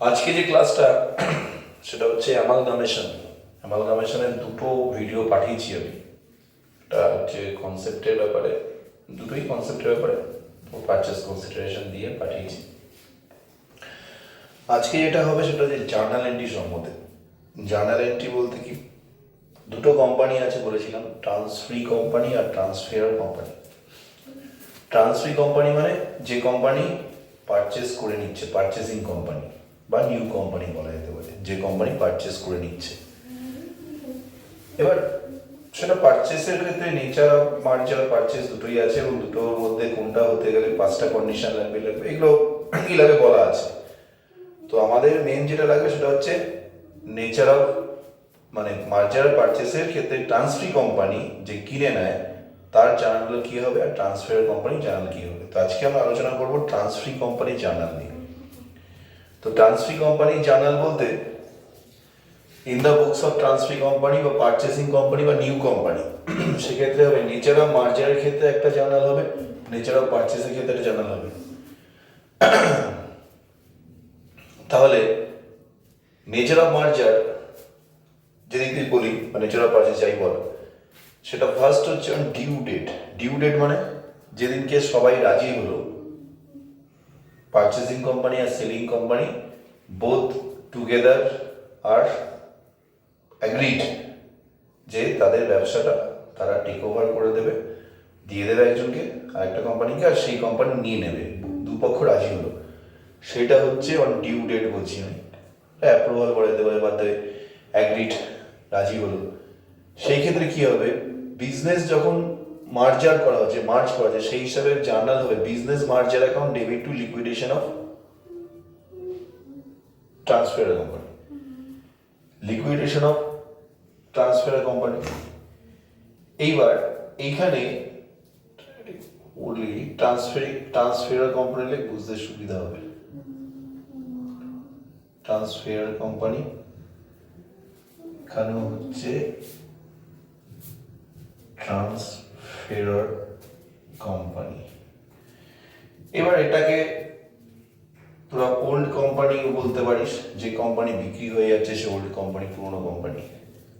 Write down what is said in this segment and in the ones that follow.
আজকে যে ক্লাসটা সেটা হচ্ছে অ্যামালগামেশনের দুটো ভিডিও পাঠিয়েছি আমি। এটা হচ্ছে কনসেপ্টের ব্যাপারে, দুটোই কনসেপ্টের ব্যাপারে পারচেস কনসিডারেশন দিয়ে পাঠিয়েছি। আজকে যেটা হবে সেটা হচ্ছে জার্নাল এন্ট্রি সম্বন্ধে। জার্নাল এন্ট্রি বলতে কি, দুটো কোম্পানি আছে বলেছিলাম, ট্রান্সফ্রি কোম্পানি আর ট্রান্সফেয়ার কোম্পানি। ট্রান্সফ্রি কোম্পানি মানে যে কোম্পানি পারচেস করে নিচ্ছে, পারচেসিং কোম্পানি বা নিউ কোম্পানি বলা যেতে পারে, যে কোম্পানি পারচেস করে নিচ্ছে। এবার সেটা পারচেসের ক্ষেত্রে নেচার অফ মার্জার পারচেস দুটোই আছে, এবং দুটোর মধ্যে কোনটা হতে গেলে 5টা কন্ডিশন লাগবে, এগুলো কি লাগে বলা আছে। তো আমাদের মেন যেটা লাগবে সেটা হচ্ছে নেচার অফ, মানে মার্জার পারচেসের ক্ষেত্রে ট্রান্সফ্রি কোম্পানি যে কিনে নেয় তার জার্নাল কি হবে, আর ট্রান্সফার কোম্পানি জার্নাল কি হবে। তো আজকে আমরা আলোচনা করবো ট্রান্সফ্রি কোম্পানি জার্নাল নিয়ে। তো ট্রান্সফ্রি কোম্পানি জার্নাল বলতে in the books of transferee company বা পারচেসিং কোম্পানি বা নিউ কোম্পানি, সেক্ষেত্রে হবে নেচার অফ মার্জারের ক্ষেত্রে একটা জার্নাল হবে, নেচার অফ পারচেসের ক্ষেত্রে একটা জার্নাল হবে। তাহলে নেচার অফ মার্জার যেদিক দিয়ে বলি বা নেচার অফ পারচেস যাই বল, সেটা ফার্স্ট হচ্ছে on due date. Due date মানে যেদিনকে সবাই রাজি হলো, পারচেসিং কোম্পানি আর selling company both together are agreed যে তাদের ব্যবসাটা তারা টেক ওভার করে দেবে, দিয়ে দেবে একজনকে আর একটা কোম্পানিকে, আর সেই কোম্পানি নিয়ে নেবে, দুপক্ষ রাজি হলো, সেটা হচ্ছে অন ডিউ ডেট বলছি আমি। অ্যাপ্রুভাল করে দেবে, এবার দেবে অ্যাগ্রিড, রাজি হলো। সেই ক্ষেত্রে কি হবে, বিজনেস যখন মার্জার করা হচ্ছে, মার্জ করা হচ্ছে, সেই হিসাবে জার্নাল হবে business merger account debit to liquidation of transfer company, liquidation of transfer company. এইবার এইখানে বলি ট্রান্সফার কোম্পানি বুঝতে সুবিধা হবে। ট্রান্সফার কোম্পানি এখানে হচ্ছে ট্রান্সফার কোম্পানি। এবার এটাকে তোরা ওল্ড কোম্পানিও বলতে পারিস, যে কোম্পানি বিক্রি হয়ে যাচ্ছে সে ওল্ড কোম্পানি, পুরনো কোম্পানি।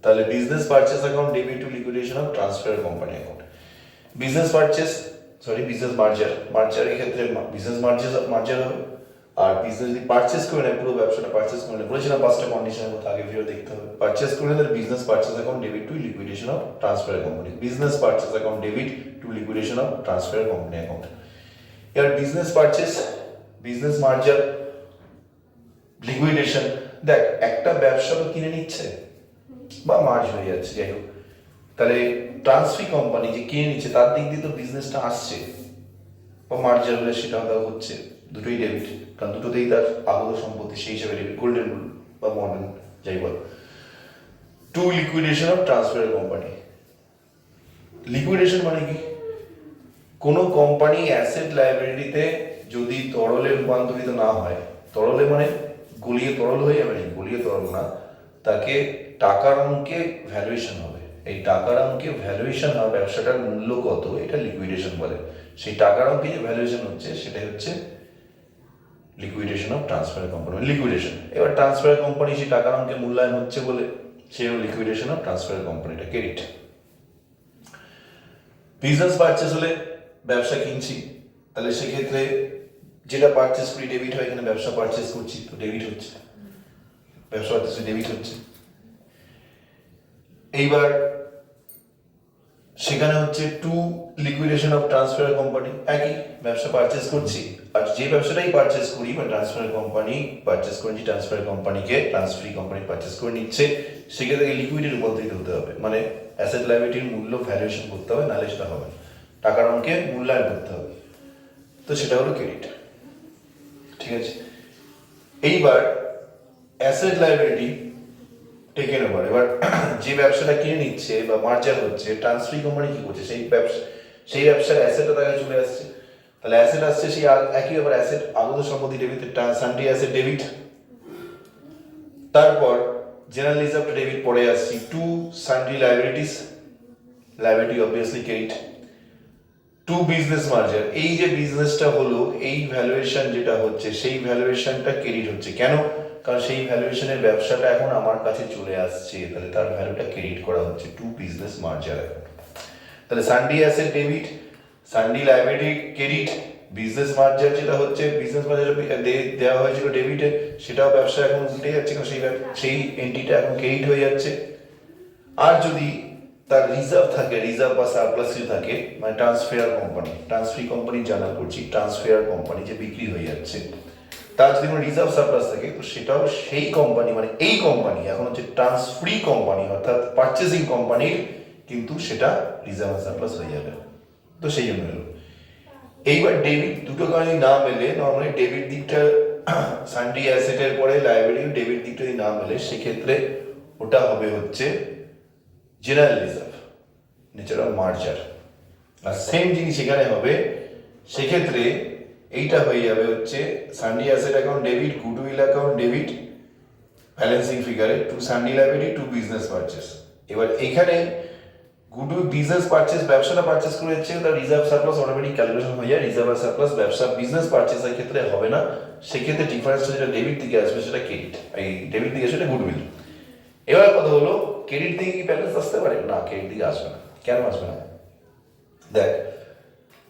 তাহলে business purchase account debit to liquidation of transfer company account. Business purchase, business মার্জারের ক্ষেত্রে বিজনেস মার্জার হবে। আর বিজনেস যদি পারচেস করে নেয়, পুরো ব্যবসাটা পারচেস করে নেয়, বলেছিলাম 5টা কন্ডিশনের মধ্যে আগে ভিডিও দেখতে হবে। পারচেস করে নিলে business purchase account debit to liquidation of transfer company, business purchase account debit to liquidation of transfer company account. এবার বিজনেস পারচেস, বিজনেস মার্জার, লিকুইডেশন। দেখ, একটা ব্যবসা তো কিনে নিচ্ছে বা মার্জ হয়ে যাচ্ছে, যাই হোক, তাহলে ট্রান্সফ্রি কোম্পানি যে কিনে নিচ্ছে তার দিক দিয়ে তো বিজনেসটা আসছে, বা মার্জার হলে সেটা হচ্ছে দুটোই ডেবিট, কারণ দুটোতেই তার আগত সম্পত্তি, সেই হিসাবে ডেবিট, গোল্ডেন রুল বা মডার্ন যাই বল। To liquidation of transfer company. Liquidation মানে কি, কোনো কোম্পানি অ্যাসেট লাইবিলিটিতে যদি তরলে রূপান্তরিত না হয়, তরলে মানে গলিয়ে তরল হয়ে যাবে, গলিয়ে তরল না, তাকে টাকার অঙ্কে ভ্যালুয়েশন হবে। এই টাকার অঙ্কে ভ্যালুয়েশন হবে, ব্যবসাটার মূল্য কত, এটা লিকুইডেশন বলে। সেই টাকার অঙ্কে যে ভ্যালুয়েশন হচ্ছে সেটাই হচ্ছে liquidation of transfer company, liquidation. এবার ট্রান্সফার কোম্পানি সেই টাকার অঙ্কে মূল্যায়ন হচ্ছে বলে সেই লিকুইডেশন অফ ট্রান্সফার কোম্পানিটা ক্রেডিট। বিজনেস পারচেস হলে ব্যবসা কিনছি, তাহলে সেক্ষেত্রে যেটা পারচেস করি ডেবিট হয়, এখানে ব্যবসা পারচেস করছি তো ডেবিট হচ্ছে, ব্যবসা পারচেস ডেবিট হচ্ছে। এইবার সেখানে হচ্ছে to liquidation of transfer company, একই ব্যবসা পারচেস করছি, আর যে ব্যবসাটাই পারচেস করি বা ট্রান্সফার কোম্পানি পারচেস করেছি, ট্রান্সফার কোম্পানিকে ট্রান্সফ্রি কোম্পানি পারচেস করে নিচ্ছে, সেক্ষেত্রে লিকুইডে রূপান্তরিত হতে হবে, মানে অ্যাসেট লাইবিলিটির মূল্য ভ্যালুয়েশন করতে হবে, নাহলে সেটা হবে না, টাকার অঙ্কে মূল্যায়ন করতে হবে, তো সেটা হলো ক্রেডিট। ঠিক আছে, এইবার অ্যাসেট লাইবিলিটি টেকেন ওভার। এবার যে ব্যবসাটা কিনে নিচ্ছে বা মার্জার হচ্ছে, ট্রান্সফ্রি কোম্পানি কি করছে, সেই ব্যবসার অ্যাসেটটা তাকে চলে আসছে, তাহলে অ্যাসেট আসছে, সেই একই ব্যাপার, অ্যাসেট আগত সম্পত্তি ডেবিট, সানডে অ্যাসেট ডেবিট। তারপর জেনারেল রিজার্ভ ডেবিট পড়ে আসছি, to sundry liabilities, liability obviously credit. To business merger, এই যে বিজনেসটা হলো, এই ভ্যালুয়েশন যেটা হচ্ছে সেই ভ্যালুয়েশনটা ক্রেডিট হচ্ছে। কেন? কারণ সেই ভ্যালুয়েশনের ব্যবসাটা এখন আমার কাছে চলে আসছে, তাহলে তার ভ্যালুটা ক্রেডিট করা হচ্ছে টু বিজনেস মার্জার এখন। তাহলে sundry asset debit, sundry liability credit, business merger যেটা হচ্ছে বিজনেস মার্জার দেওয়া হয়েছিল ডেবিটে, সেটাও ব্যবসা এখন উল্টে যাচ্ছে, কারণ সেই এন্ট্রিটা এখন ক্রেডিট হয়ে যাচ্ছে। আর যদি তার রিজার্ভ থাকে, রিজার্ভ বা সারপ্লাস কিছু থাকে, মানে ট্রান্সফেয়ার কোম্পানি, ট্রান্সফ্রি কোম্পানি জানা করছি, ট্রান্সফেয়ার কোম্পানি যে বিক্রি হয়ে যাচ্ছে, তার যদি কোনো রিজার্ভ সারপ্লাস থাকে, তো সেটাও সেই কোম্পানি, মানে এই কোম্পানি এখন হচ্ছে ট্রান্সফ্রি কোম্পানি অর্থাৎ পারচেজিং কোম্পানির, কিন্তু সেটা রিজার্ভ সারপ্লাস হয়ে যাবে। তো সেই জন্য এলো। এইবার ডেবিট দুটো কারণে না মেলে, নর্মালি ডেবিট দিকটা সানডি অ্যাসেটের পরে লাইবিলিটি ডেবিট দিকটা যদি না মেলে, সেক্ষেত্রে ওটা হবে হচ্ছে জেনারেল রিজার্ভ, ন্যাচারাল মার্জার। আর সেম জিনিস এখানে হবে, সেক্ষেত্রে এইটা হয়ে যাবে হচ্ছে sundry asset account debit, goodwill account debit, balancing ফিগারে to sundry liability to business purchase. এবার এখানে গুডউইল বিজনেস পারচেস, ব্যবসাটা পারচেস করে হচ্ছে, তার রিজার্ভ সারপ্লাস অটোমেটিক ক্যালকুলেশন হয়ে যায়, রিজার্ভ আর সারপ্লাস ব্যবসা বিজনেস পারচেসের ক্ষেত্রে হবে না, সেক্ষেত্রে ডিফারেন্সটা যেটা ডেবিট দিকে আসবে সেটা ক্রেডিট, এই ডেবিট দিকে আসবে সেটা গুডউইল। এবার কথা হলো ক্রেডিট দিকে কি ব্যালেন্স আসতে পারে? না, ক্রেডিট দিকে আসবে না। কেন আসবে না? দেখ,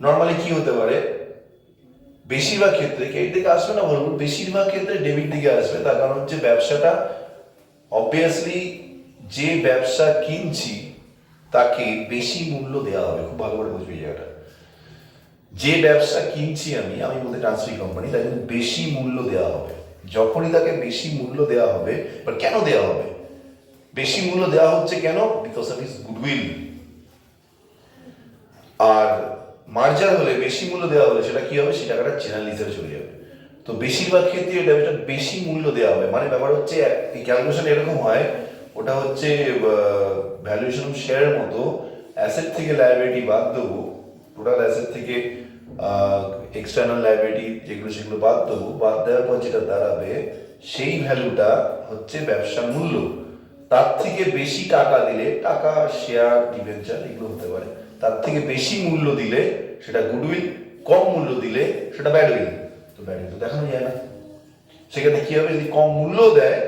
নর্মালি কি হতে পারে, বেশিরভাগ ক্ষেত্রে ক্রেডিট দিকে আসবে না বলবো, বেশিরভাগ ক্ষেত্রে ডেবিট দিকে আসবে। তার কারণ হচ্ছে ব্যবসাটা অবভিয়াসলি, যে ব্যবসা কিনছি তাকে বেশি মূল্য দেওয়া হবে। খুব ভালো করে বুঝবি জায়গাটা, যে ব্যবসা কিনছি আমি বলতে ট্রান্সফ্রি কোম্পানি, তাই কিন্তু বেশি মূল্য দেওয়া হবে। যখনই তাকে বেশি মূল্য দেওয়া হবে, বাট কেন দেওয়া হবে? বেশি মূল্য দেওয়া হচ্ছে কেন? Because of his goodwill. আর মার্জার হলে, বেশি মূল্য দেওয়া হলে সেটা কি হবে? সেটা একটা জেনারেল হিসেবে চলে যাবে। তো বেশিরভাগ ক্ষেত্রে এটা বেশি মূল্য দেওয়া হবে, মানে ব্যাপার হচ্ছে এই ক্যালকুলেশন এরকম হয়, ওটা হচ্ছে ভ্যালুয়েশন অফ শেয়ারের মতো, অ্যাসেট থেকে লায়াবিলিটি বাদ দেবো, টোটাল অ্যাসেট থেকে এক্সটার্নাল লায়াবিলিটি যেগুলো সেগুলো বাদ দেবো, বাদ দেওয়ার পর যেটা দাঁড়াবে সেই ভ্যালুটা হচ্ছে ব্যবসার মূল্য। তার থেকে বেশি টাকা দিলে, টাকা শেয়ার ডিবেঞ্চার এগুলো হতে পারে, তার থেকে বেশি মূল্য দিলে সেটা গুডউইল, কম মূল্য দিলে সেটা ব্যাডউইল। তো ব্যাডউইল তো দেখানো যায় না, সেক্ষেত্রে কি হবে? যদি কম মূল্য দেয়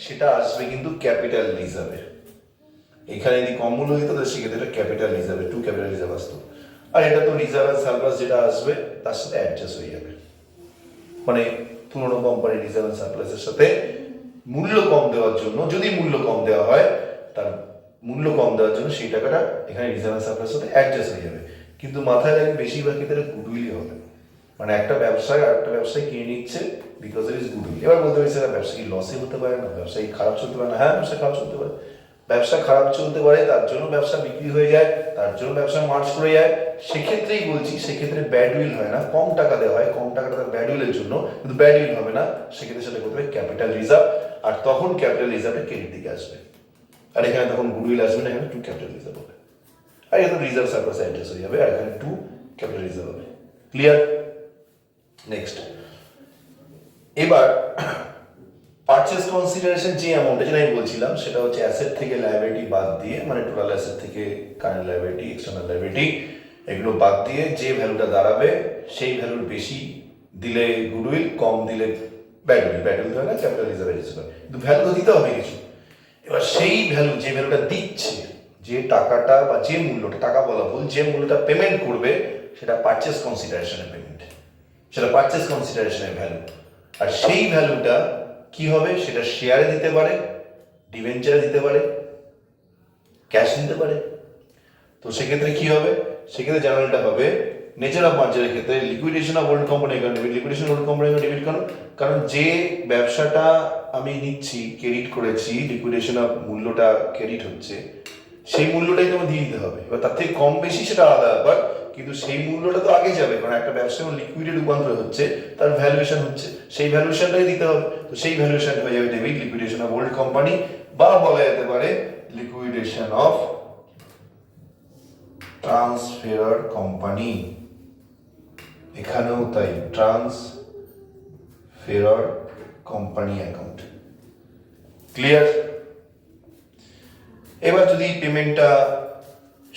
সেটা আসবে কিন্তু ক্যাপিটাল রিজার্ভে। এখানে যদি কম মূল্য দিত তাহলে সেক্ষেত্রে এটা ক্যাপিটাল রিজার্ভে, টু ক্যাপিটাল রিজার্ভ আসতো। আর এটা তো রিজার্ভ আর সারপ্লাস যেটা আসবে তার সাথে অ্যাডজাস্ট হয়ে যাবে, মানে পুরোনো কোম্পানির রিজার্ভ আর সারপ্লাসের সাথে মূল্য কম দেওয়ার জন্য, যদি মূল্য কম দেওয়া হয়, তার মূল্য কম দেওয়ার জন্য সেই টাকাটা এখানে রিজার্ভ আর সারপ্লাসের সাথে অ্যাডজাস্ট হয়ে যাবে। কিন্তু মাথায় রাখবে বেশিরভাগ ক্ষেত্রে গুডউইলই হবে, মানে একটা ব্যবসায় আর একটা ব্যবসায় কিনে নিচ্ছে বিকজ ইট ইজ গুডউইল। এবার বলতে পারি স্যার ব্যবসা কি লসে হতে পারে না, ব্যবসা কি খারাপ চলতে পারে না? হ্যাঁ, ব্যবসা খারাপ চলতে পারে, ব্যবসা খারাপ চলতে পারে, তার জন্য ব্যবসা বিক্রি হয়ে যায়, তার জন্য ব্যবসা মার্চ করে যায়, সেক্ষেত্রেই বলছি, সেক্ষেত্রে ব্যাডউইল হয় না, কম টাকা দেওয়া হয়, কম টাকাটা তার ব্যাডউইলের জন্য, কিন্তু ব্যাডউইল হবে না, সেক্ষেত্রে সেটা করতে হবে ক্যাপিটাল রিজার্ভ, আর তখন ক্যাপিটাল রিজার্ভে ক্রেডিট দিকে আসবে, আর এখানে তখন গুডউইল আসবে না, এখানে টু ক্যাপিটাল রিজার্ভ হবে, আর এখানে রিজার্ভ সারপ্লাস অ্যাডজাস্ট হয়ে যাবে, আর এখানে টু ক্যাপিটাল রিজার্ভ হবে। ক্লিয়ার? নেক্সট, এবার পারচেজ কনসিডারেশন যে অ্যামাউন্ট, যেটা আমি বলছিলাম, সেটা হচ্ছে অ্যাসেট থেকে লায়াবিলিটি বাদ দিয়ে, মানে টোটাল অ্যাসেট থেকে কারেন্ট লায়াবিলিটি, এক্সটার্নাল লায়াবিলিটি এগুলো বাদ দিয়ে যে ভ্যালুটা দাঁড়াবে, সেই ভ্যালুর বেশি দিলে গুডউইল, কম দিলে ব্যাডউইল। ব্যাডউইল হয় না, ক্যাপিটাল রিজার্ভ রেজিস্টার, কিন্তু ভ্যালু তো দিতে হবে কিছু। এবার সেই ভ্যালু, যে ভ্যালুটা দিচ্ছে, যে টাকাটা বা যে মূল্যটা, টাকা বলা ভুল, যে মূল্যটা পেমেন্ট করবে সেটা পারচেজ কনসিডারেশনের পেমেন্ট, সেটা পারচেজ কনসিডারেশনের ভ্যালু। আর সেই ভ্যালুটা কি হবে? সেটা শেয়ারে দিতে পারে, ডিবেঞ্চারে দিতে পারে, ক্যাশ দিতে পারে। তো সেক্ষেত্রে কি হবে? সেক্ষেত্রে জার্নালটা হবে নেচার অফ মার্জারের ক্ষেত্রে liquidation of old company account debit. Liquidation old company account debit কেন? কারণ যে ব্যবসাটা আমি নিচ্ছি, ক্রেডিট করেছি, লিকুইডেশন অফ মূল্যটা ক্রেডিট হচ্ছে, সেই মূল্যটাই তোমার দিয়ে দিতে হবে। এবার তার থেকে কম বেশি সেটা আলাদা ব্যাপার, কিন্তু সেই মূল্যটা তো আগে যাবে, কারণ একটা ব্যবসা লিকুইডে রূপান্তর হচ্ছে, তার ভ্যালুয়েশন হচ্ছে, সেই ভ্যালুয়েশনটাই দিতে হবে। তো সেই ভ্যালুয়েশন হয়ে যাবে debit, liquidation of old company, বা বলা যেতে পারে লিকুইডেশন অফ ট্রান্সফেয়ার কোম্পানি। এখানেও তাই, ট্রান্সফেয়ার কোম্পানি অ্যাকাউন্ট। ক্লিয়ার? এবার যদি পেমেন্টটা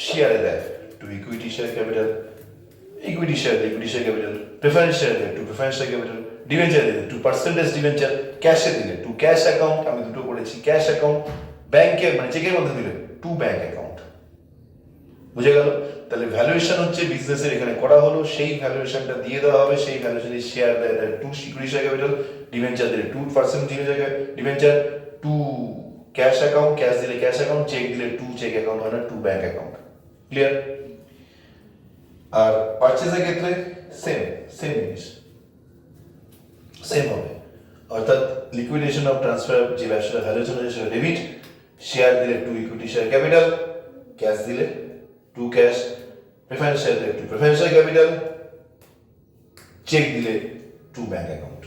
শেয়ারে দেয়, to equity share capital, equity share capital, preference share দেয়, to preference share capital, debenture দিলে টু পার্সেন্টেজ ডিভেঞ্চার, ক্যাশে দিলে টু ক্যাশ অ্যাকাউন্ট, আমি দুটো করেছি ক্যাশ অ্যাকাউন্ট, ব্যাংকে মানে চেকের মধ্যে দিলে টু ব্যাংক অ্যাকাউন্ট। বুঝে গেল? তাহলে ভ্যালুয়েশন হচ্ছে বিজনেসের এখানে করা হলো, সেই ভ্যালুয়েশনটা দিয়ে দেওয়া হবে, সেই ভ্যালুয়েশনের শেয়ার দেয় to security share capital, debenture দিলে 2% debenture, to cash account, cash দিলে ক্যাশ অ্যাকাউন্ট, চেক দিলে টু চেক অ্যাকাউন্ট হয় না, টু ব্যাংক অ্যাকাউন্ট। ক্লিয়ার? আর পারচেজের ক্ষেত্রে সেম জিনিস সেম হবে, অর্থাৎ লিকুইডেশন অফ ট্রান্সফার যে ব্যবসাটা ভ্যালুয়েশন হয়েছে সেটা ডেবিট, শেয়ার দিলে to equity share capital, cash দিলে টু ক্যাশ, প্রেফারেন্স শেয়ার দিলে to preference share capital, cheque দিলে টু ব্যাংক অ্যাকাউন্ট।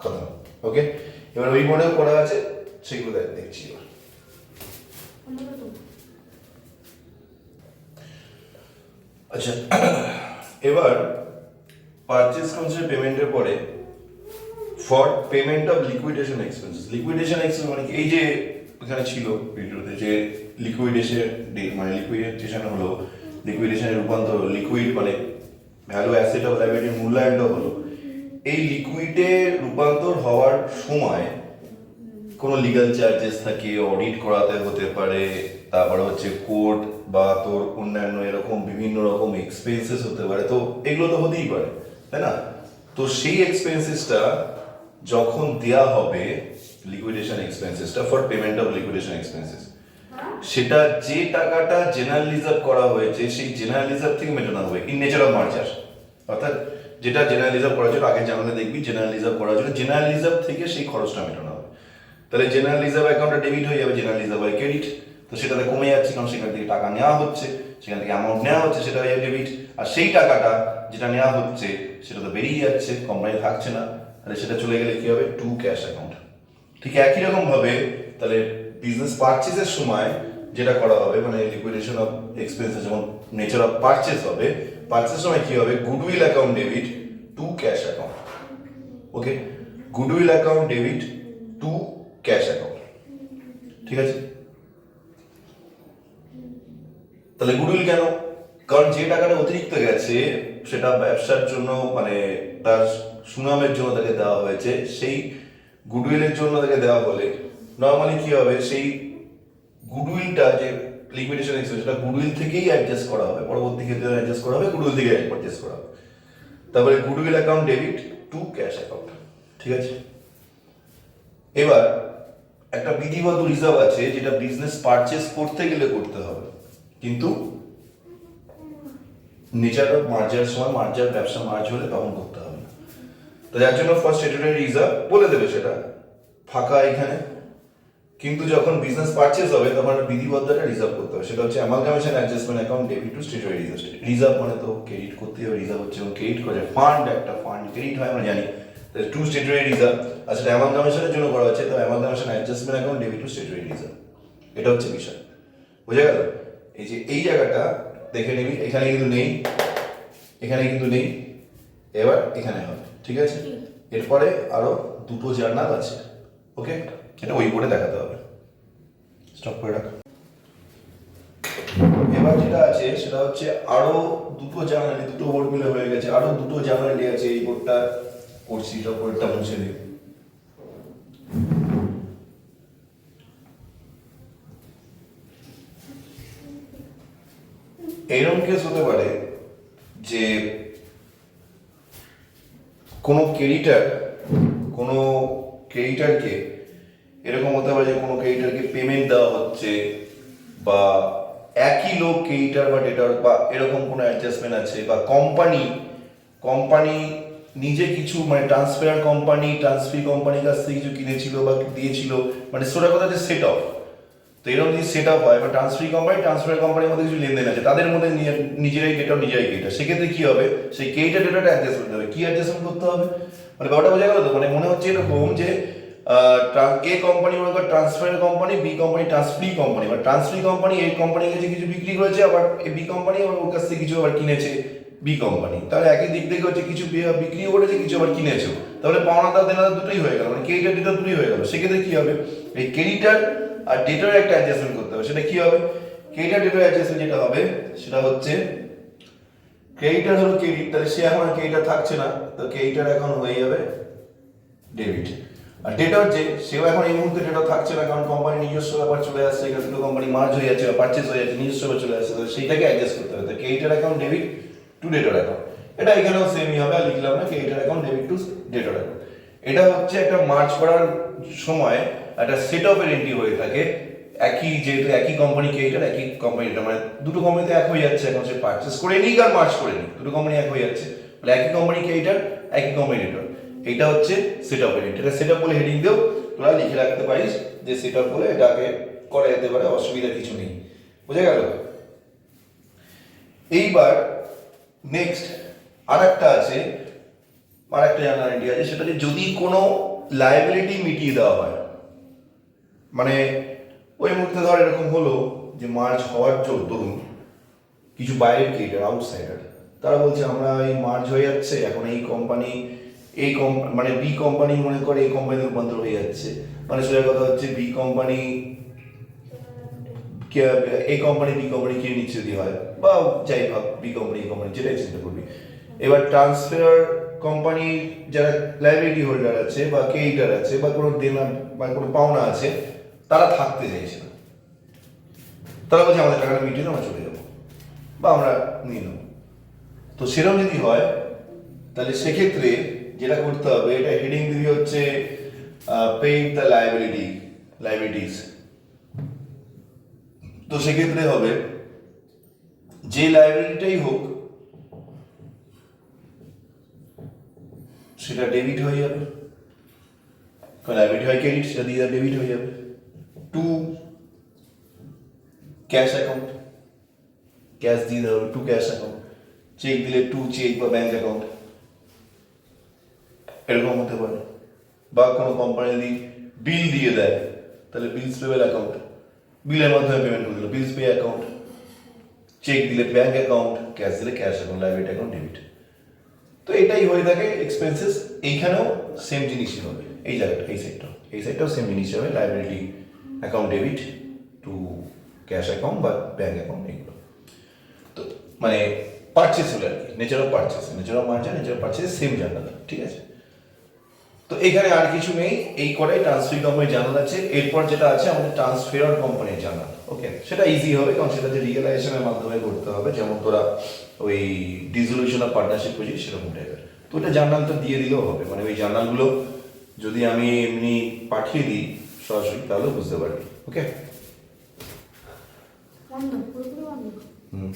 কথা ওকে? এবার ওই মডেল করা আছে, সেগুলো দেখছি এবার। আচ্ছা, এবার পারচেজ কাউন্সিল পেমেন্টের পরে for payment of liquidation expenses. Liquidation expense মানে এই যে এখানে ছিল ভিডিওতে যে লিকুইডেশন মানে লিকুইডেশন হলো, লিকুইডেশনের রূপান্তর, লিকুইড মানে ভ্যালু অ্যাসেট অফ লাইবিলিটির মূল্যায়নটা হলো। এই লিকুইডে রূপান্তর হওয়ার সময় কোনো লিগ্যাল চার্জেস থাকে, অডিট করাতে হতে পারে, তারপরে হচ্ছে কোর্ট বা তোর অন্যান্য এরকম বিভিন্ন রকম এক্সপেন্সেস হতে পারে, তো এগুলো তো হতেই পারে, তাই না? তো সেই এক্সপেন্সেসটা যখন দেয়া হবে, লিকুইডেশন এক্সপেন্সেসটা for payment of liquidation expenses, সেটা যে টাকাটা জেনারেল রিজার্ভ করা হয়েছে সেই জেনারেল রিজার্ভ থেকে মেটানো হবে ইন নেচার অফ মার্জার। অর্থাৎ যেটা জেনারেল রিজার্ভ করা ছিল, আগে জানালে দেখবি জেনারেল রিজার্ভ করা ছিল, জেনারেল রিজার্ভ থেকে সেই খরচটা মেটানো হবে। তাহলে জেনারেল রিজার্ভ অ্যাকাউন্টে ডেবিট হয়ে যাবে, জেনারেল রিজার্ভ হয় ক্রেডিট, তো সেটাতে কমে যাচ্ছে কারণ সেখান থেকে টাকা নেওয়া হচ্ছে, সেখান থেকে অ্যামাউন্ট নেওয়া হচ্ছে, সেটা হয়ে যাবে ডেবিট। আর সেই টাকাটা যেটা নেওয়া হচ্ছে সেটা তো বেরিয়ে যাচ্ছে, কোম্পানি থাকছে না, তাহলে সেটা চলে গেলে কি হবে? To cash account. ঠিক একই রকম ভাবে তাহলে বিজনেস পারচেজের সময় যেটা করা হবে, মানে লিকুইডেশন অফ এক্সপেন্সেস যেমন নেচার অফ পারচেজ হবে, পারচেজ সময় কি হবে? Goodwill account debit two cash account. ওকে, goodwill account debit two cash account. ঠিক আছে? তাহলে গুডউইল কেন? কারণ যে টাকাটা অতিরিক্ত গেছে সেটা ব্যবসার জন্য মানে তার সুনামের জন্য তাকে দেওয়া হয়েছে, সেই গুডউইলের জন্য তাকে দেওয়া বলে। নর্মালি কি হবে? সেই গুডউইলটা যে লিকুইডেশন এক্সপেন্স, সেটা গুডউইল থেকেই অ্যাডজাস্ট করা হবে, পরবর্তী ক্ষেত্রে অ্যাডজাস্ট করা হবে, গুডউইল থেকে পারচেজ করা হবে। তারপরে goodwill account debit two cash account. ঠিক আছে? এবার একটা বিধিবদ্ধ রিজার্ভ আছে যেটা বিজনেস পারচেজ করতে গেলে করতে হবে, কিন্তু নেচার অফ মার্জার সময় মার্জার ব্যবসা মার্জ হলে তখন করতে হবে না। তো যার জন্য ফার্স্ট স্ট্যাটুটরি রিজার্ভ বলে দেবে সেটা ফাঁকা এখানে, কিন্তু যখন বিজনেস পারচেজ হবে তখন বিধিবদ্ধ একটা রিজার্ভ করতে হবে, সেটা হচ্ছে amalgamation adjustment account debit two statutory reserve. Reserve মানে তো ক্রেডিট করতে হবে, রিজার্ভ হচ্ছে ক্রেডিট করে, ফান্ড একটা ফান্ড ক্রেডিট হয় আমরা জানি, টু স্ট্যাটুটরি রিজার্ভ। আর সেটা অ্যামালগামেশনের জন্য করা হচ্ছে, তো amalgamation adjustment account debit two statutory reserve. এটা হচ্ছে বিষয়, বুঝে গেল? এই যে এই জায়গাটা দেখে নিবি, এখানে কিন্তু নেই, এখানে কিন্তু নেই, এবার এখানে হবে। ঠিক আছে? এরপরে আরো দুটো জার্নাল আছে। ওকে, এটা ওই বোর্ডে দেখাতে হবে। স্টপ করে রাখ। এবার যেটা আছে সেটা হচ্ছে আরো দুটো জার্নালি, দুটো বোর্ড মিলে হয়ে গেছে, আরো দুটো জার্নালি আছে। এই বোর্ডটা করছি, এটা বোর্ডটা মুছে দিই। এইরকম কেস হতে পারে যে কোনো ক্রেডিটারকে এরকম হতে পারে যে কোনো ক্রেডিটারকে পেমেন্ট দেওয়া হচ্ছে, বা একই লোক ক্রেডিটার বা ডেটার বা এরকম কোনো অ্যাডজাস্টমেন্ট আছে, বা কোম্পানি নিজে কিছু মানে ট্রান্সফার কোম্পানির কাছ থেকে কিছু কিনেছিল বা দিয়েছিল, মানে সোজা কথা যে সেট অফ। তো এরকম যদি সেট আপ হয় বা ট্রান্সফার কোম্পানির মধ্যে কিছু লেনদেন আছে, তাদের মধ্যে নিজেরাই ক্রেডিটার, সেক্ষেত্রে কি হবে? সেই ক্রেডিটার ডেটাটা অ্যাডজাস্ট করতে হবে। কি অ্যাডজাস্টমেন্ট করতে হবে? মানে ব্যাপারটা বোঝা গেল তো? মানে মনে হচ্ছে এরকম যে এ কোম্পানি মনে কর transfer company, B company transferee company, বা ট্রান্সফারি কোম্পানি এ কোম্পানির কাছে কিছু বিক্রি করেছে, আবার বি কোম্পানি ওর কাছ থেকে কিছু আবার কিনেছে বি কোম্পানি। তাহলে একই দিক থেকে হচ্ছে কিছু বিক্রিও করেছে, কিছু আবার কিনেছে, তাহলে পাওনাদার দেনাদার দুটোই হয়ে গেল, মানে ক্রেডিটার ডেটার দুটোই হয়ে গেল। সেক্ষেত্রে কি হবে? এই ক্রেডিটার আর ডেটার একটা অ্যাডজাস্টমেন্ট করতে হবে। সেটা কি হবে? ক্রেডিটার ডেটার অ্যাডজাস্টমেন্ট যেটা হবে সেটা হচ্ছে ক্রেডিটার হলো ক্রেডিট, তাহলে সে এখন ক্রেডিটার থাকছে না, তো ক্রেডিটার এখন হয়ে যাবে ডেবিট। আর ডেটর যে সেও এখন এই মুহূর্তে ডেটর থাকছে না, কারণ কোম্পানি নিজস্ব ব্যাপার চলে আসছে, এখানে দুটো কোম্পানি মার্জ হয়ে যাচ্ছে বা পারচেজ হয়ে যাচ্ছে, নিজস্ব ব্যাপার চলে আসছে, তো সেইটাকে অ্যাডজাস্ট করতে হবে। তো creditor account debit to debtor account, এটা এখানেও সেমই হবে, আর লিখলাম না creditor account debit to debtor account. এটা হচ্ছে একটা মার্জ করার সময় একটা সেট অফের এন্ট্রি হয়ে থাকে, একই যেহেতু একই কোম্পানি ক্রেডিটার একই কোম্পানি ডেটর, মানে দুটো কোম্পানিতে এক হয়ে যাচ্ছে, এখন সে পারচেজ করে নিক আর মার্জ করে নিক, দুটো কোম্পানি এক হয়ে যাচ্ছে, মানে একই কোম্পানি ক্রেডিটার একই কোম্পানি ডেটর। এটা হচ্ছে সেট আপ এর, এটা সেট আপ বলে হেডিং দিও, তোরা লিখে রাখতে পারিস যে সেট আপ বলে এটাকে করা যেতে পারে, অসুবিধা কিছু নেই। বুঝে গেল? এইবার নেক্সট আরেকটা আছে, আরেকটা জানার এন্ট্রি আছে, সেটা যে যদি কোনো লায়াবিলিটি মিটিয়ে দেওয়া হয়, মানে ওই মুহূর্তে ধর এরকম হলো যে মার্জ হওয়ার দরুন কিছু বাইরের ক্রিয়েটার আউটসাইডার তারা বলছে আমরা এই মার্জ হয়ে যাচ্ছে, এখন এই কোম্পানি মানে বি কোম্পানি মনে করে এই কোম্পানিতে রূপান্তর হয়ে যাচ্ছে, মানে সোজা কথা হচ্ছে বি কোম্পানি এই কোম্পানি বি কোম্পানি কিনে নিচ্ছে যদি হয়, বা যাই হোক বি কোম্পানি এই কোম্পানি যেটাই চিন্তা করবি। এবার ট্রান্সফার কোম্পানি যারা লাইবিলিটি হোল্ডার আছে বা ক্রেডিটার আছে বা কোনো দেনা বা কোনো পাওনা আছে, তারা থাকতে চাইছে না, তারা বলছে আমাদের টাকাটা মিটিয়ে আমরা চলে যাবো বা আমরা নিয়ে নেবো। তো সেরকম যদি হয় তাহলে সেক্ষেত্রে যেটা করতে হবে, এটা হেডিং দিবি হচ্ছে পেইড দ্য লাইবিলিটিস। তো সেক্ষেত্রে হবে যে লাইবিলিটিটাই হোক সেটা ডেবিট হয়ে যাবে, লাইবিলিটি হয় ক্রেডিট, সেটা দিয়ে ডেবিট হয়ে যাবে টু ক্যাশ অ্যাকাউন্ট, ক্যাশ দিয়ে দেওয়া হবে টু ক্যাশ অ্যাকাউন্ট, চেক দিলে টু চেক বা ব্যাংক অ্যাকাউন্ট, এরকম হতে পারে। বা কোনো কোম্পানি যদি বিল দিয়ে দেয় তাহলে বিলস পেবেল অ্যাকাউন্ট, বিলের মাধ্যমে পেমেন্ট করে দিল বিলস পে অ্যাকাউন্ট, চেক দিলে ব্যাংক অ্যাকাউন্ট, ক্যাশ দিলে cash account, liability account debit. তো এটাই হয়ে থাকে এক্সপেন্সেস, এইখানেও সেম জিনিসই হবে, এই জায়গাটা এই সাইডটাও সেম জিনিস হবে, liability account debit two cash account বা ব্যাংক অ্যাকাউন্ট, এগুলো তো মানে পারচেস হলে আর কি, nature of purchase, nature of margin, nature of purchase same জানালা, ঠিক আছে। তো এখানে আর কিছু নেই, এই করে ট্রান্সফার কোম্পানির জানাল আছে। এরপর যেটা আছে আমাদের ট্রান্সফার কোম্পানির জানাল, ওকে, সেটা ইজি হবে কারণ সেটা যে রিয়েলাইজেশনের মাধ্যমে করতে হবে, যেমন তোরা ওই ডিসলিউশন অফ পার্টনারশিপ করছিস সেরকম টাইপের। তো ওটা জার্নালটা দিয়ে দিলেও হবে, মানে ওই জার্নালগুলো যদি আমি এমনি পাঠিয়ে দিই সরাসরি তাহলে বুঝতে পারবি, ওকে। হুম।